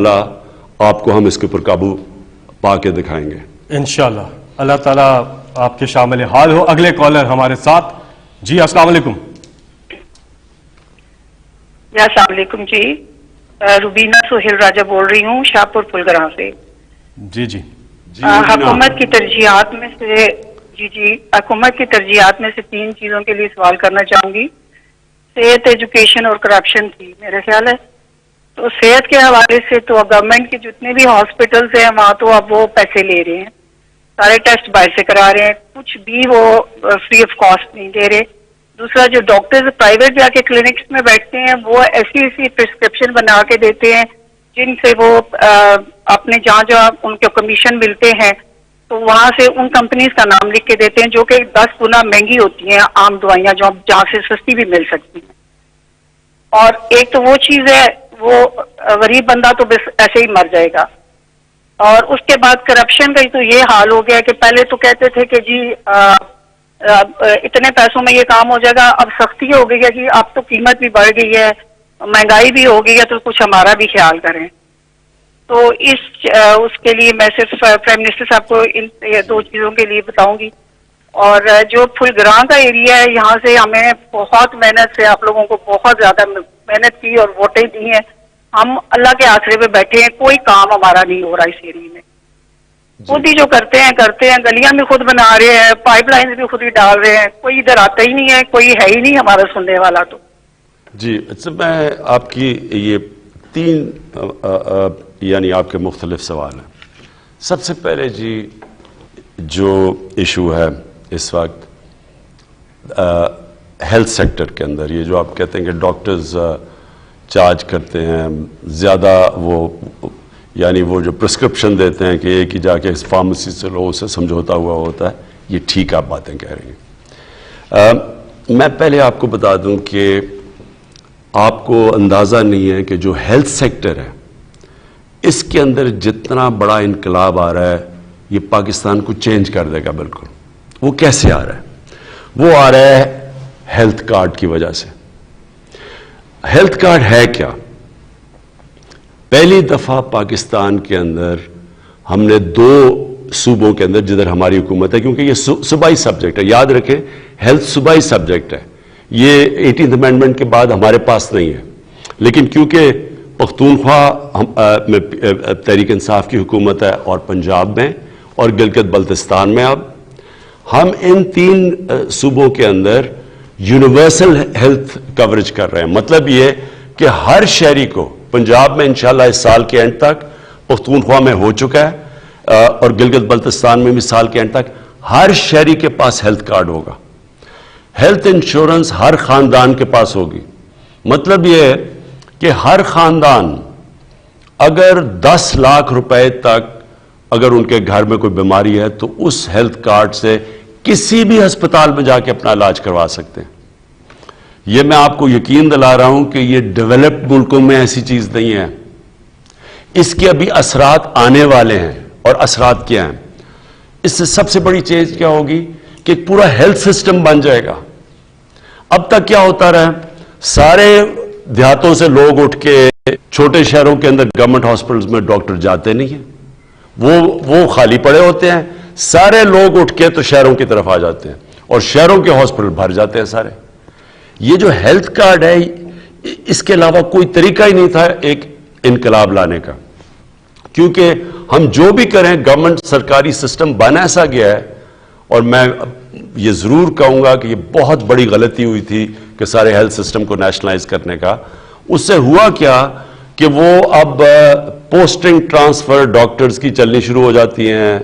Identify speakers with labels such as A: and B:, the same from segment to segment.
A: انشاءاللہ آپ کو ہم اس کے اوپر قابو پا کے دکھائیں گے
B: انشاءاللہ. اللہ تعالیٰ آپ کے شامل حال ہو. اگلے کالر ہمارے ساتھ. جی السلام علیکم.
C: السلام علیکم. جی روبینہ سہیل راجہ بول رہی ہوں شاہپور پلگراں سے.
B: جی جی
C: حکومت کی ترجیحات میں سے حکومت کی ترجیحات میں سے 3 چیزوں کے لیے سوال کرنا چاہوں گی. صحت، ایجوکیشن اور کرپشن تھی میرے خیال ہے. تو صحت کے حوالے سے تو گورنمنٹ کے جتنے بھی ہاسپٹلس ہیں وہاں تو اب وہ پیسے لے رہے ہیں, سارے ٹیسٹ باہر سے کرا رہے ہیں, کچھ بھی وہ فری آف کاسٹ نہیں دے رہے. دوسرا جو ڈاکٹرز پرائیویٹ جا کے کلینکس میں بیٹھتے ہیں وہ ایسی پرسکرپشن بنا کے دیتے ہیں جن سے وہ اپنے جہاں ان کے کمیشن ملتے ہیں تو وہاں سے ان کمپنیز کا نام لکھ کے دیتے ہیں جو کہ 10 گنا مہنگی ہوتی ہیں عام دوائیاں جو جہاں سے سستی بھی مل سکتی ہیں. اور ایک تو وہ چیز ہے, وہ غریب بندہ تو بس ایسے ہی مر جائے گا. اور اس کے بعد کرپشن کا تو یہ حال ہو گیا کہ پہلے تو کہتے تھے کہ جی اتنے پیسوں میں یہ کام ہو جائے گا, اب سختی ہو گئی ہے کہ اب تو قیمت بھی بڑھ گئی ہے, مہنگائی بھی ہو گئی ہے, تو کچھ ہمارا بھی خیال کریں. تو اس کے لیے میں صرف پرائم منسٹر صاحب کو ان 2 چیزوں کے لیے بتاؤں گی. اور جو پھلگراں کا ایریا ہے یہاں سے ہمیں بہت محنت سے آپ لوگوں کو بہت زیادہ محنت کی اور ووٹیں دی ہیں. ہم اللہ کے آسرے پہ بیٹھے ہیں, کوئی کام ہمارا نہیں ہو رہا اس ایریا میں. خود ہی جو کرتے ہیں, گلیاں بھی خود بنا رہے ہیں, پائپ لائنز بھی خود ہی ڈال رہے ہیں, کوئی ادھر آتا ہی نہیں ہے, کوئی ہے ہی نہیں ہمارا سننے والا. تو
A: جی میں آپ کی یہ 3 یعنی آپ کے مختلف سوال ہیں. سب سے پہلے جی جو ایشو ہے اس وقت ہیلتھ سیکٹر کے اندر, یہ جو آپ کہتے ہیں کہ ڈاکٹرز چارج کرتے ہیں زیادہ, یعنی وہ جو پرسکرپشن دیتے ہیں کہ ایک ہی جا کے اس فارمیسی سے لوگوں سے سمجھوتا ہوا ہوتا ہے, یہ ٹھیک آپ باتیں کہہ رہی ہیں. میں پہلے آپ کو بتا دوں کہ آپ کو اندازہ نہیں ہے کہ جو ہیلتھ سیکٹر ہے اس کے اندر جتنا بڑا انقلاب آ رہا ہے یہ پاکستان کو چینج کر دے گا بالکل. وہ کیسے آ رہا ہے؟ وہ آ رہا ہے ہیلتھ کارڈ کی وجہ سے. ہیلتھ کارڈ ہے کیا؟ پہلی دفعہ پاکستان کے اندر ہم نے 2 صوبوں کے اندر جدھر ہماری حکومت ہے, کیونکہ یہ صوبائی سبجیکٹ ہے, یاد رکھیں ہیلتھ صوبائی سبجیکٹ ہے, یہ 18th امینڈمنٹ کے بعد ہمارے پاس نہیں ہے. لیکن کیونکہ پختونخوا میں تحریک انصاف کی حکومت ہے اور پنجاب میں اور گلگت بلتستان میں, اب ہم ان 3 صوبوں کے اندر یونیورسل ہیلتھ کوریج کر رہے ہیں. مطلب یہ کہ ہر شہری کو, پنجاب میں انشاءاللہ اس سال کے اینڈ تک, پختونخوا میں ہو چکا ہے اور گلگت بلتستان میں بھی سال کے اینڈ تک ہر شہری کے پاس ہیلتھ کارڈ ہوگا. ہیلتھ انشورنس ہر خاندان کے پاس ہوگی. مطلب یہ ہے کہ ہر خاندان اگر 10 لاکھ روپے تک اگر ان کے گھر میں کوئی بیماری ہے تو اس ہیلتھ کارڈ سے کسی بھی ہسپتال میں جا کے اپنا علاج کروا سکتے ہیں. یہ میں آپ کو یقین دلا رہا ہوں کہ یہ ڈیولپڈ ملکوں میں ایسی چیز نہیں ہے. اس کے ابھی اثرات آنے والے ہیں. اور اثرات کیا ہیں؟ اس سے سب سے بڑی چیز کیا ہوگی کہ ایک پورا ہیلتھ سسٹم بن جائے گا. اب تک کیا ہوتا رہا, سارے دیہاتوں سے لوگ اٹھ کے چھوٹے شہروں کے اندر گورنمنٹ ہاسپٹلز میں ڈاکٹر جاتے نہیں ہیں, وہ خالی پڑے ہوتے ہیں. سارے لوگ اٹھ کے تو شہروں کی طرف آ جاتے ہیں اور شہروں کے ہاسپٹل بھر جاتے ہیں سارے. یہ جو ہیلتھ کارڈ ہے اس کے علاوہ کوئی طریقہ ہی نہیں تھا ایک انقلاب لانے کا, کیونکہ ہم جو بھی کریں گورنمنٹ سرکاری سسٹم بن ایسا گیا ہے. اور میں یہ ضرور کہوں گا کہ یہ بہت بڑی غلطی ہوئی تھی کہ سارے ہیلتھ سسٹم کو نیشنلائز کرنے کا. اس سے ہوا کیا کہ وہ اب پوسٹنگ ٹرانسفر ڈاکٹرز کی چلنی شروع ہو جاتی ہیں.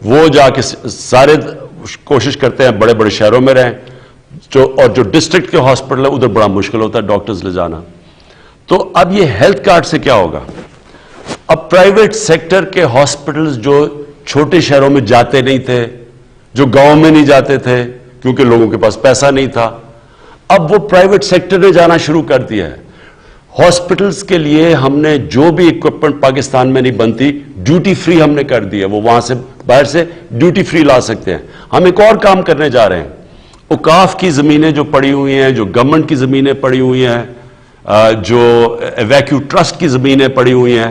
A: وہ جا کے سارے کوشش کرتے ہیں بڑے بڑے شہروں میں رہیں, اور جو ڈسٹرکٹ کے ہاسپٹل ہے ادھر بڑا مشکل ہوتا ہے ڈاکٹرز لے جانا. تو اب یہ ہیلتھ کارڈ سے کیا ہوگا؟ اب پرائیویٹ سیکٹر کے ہاسپٹلز جو چھوٹے شہروں میں جاتے نہیں تھے, جو گاؤں میں نہیں جاتے تھے کیونکہ لوگوں کے پاس پیسہ نہیں تھا, اب وہ پرائیویٹ سیکٹر نے جانا شروع کر دیا ہے. ہاسپٹلز کے لیے ہم نے جو بھی اکوپمنٹ پاکستان میں نہیں بنتی ڈیوٹی فری ہم نے کر دی ہے. وہ وہاں سے باہر سے ڈیوٹی فری لا سکتے ہیں. ہم ایک اور کام کرنے جا رہے ہیں. اوقاف کی زمینیں جو پڑی ہوئی ہیں, جو گورنمنٹ کی زمینیں پڑی ہوئی ہیں, جو ایویکیو ٹرسٹ کی زمینیں پڑی ہوئی ہیں,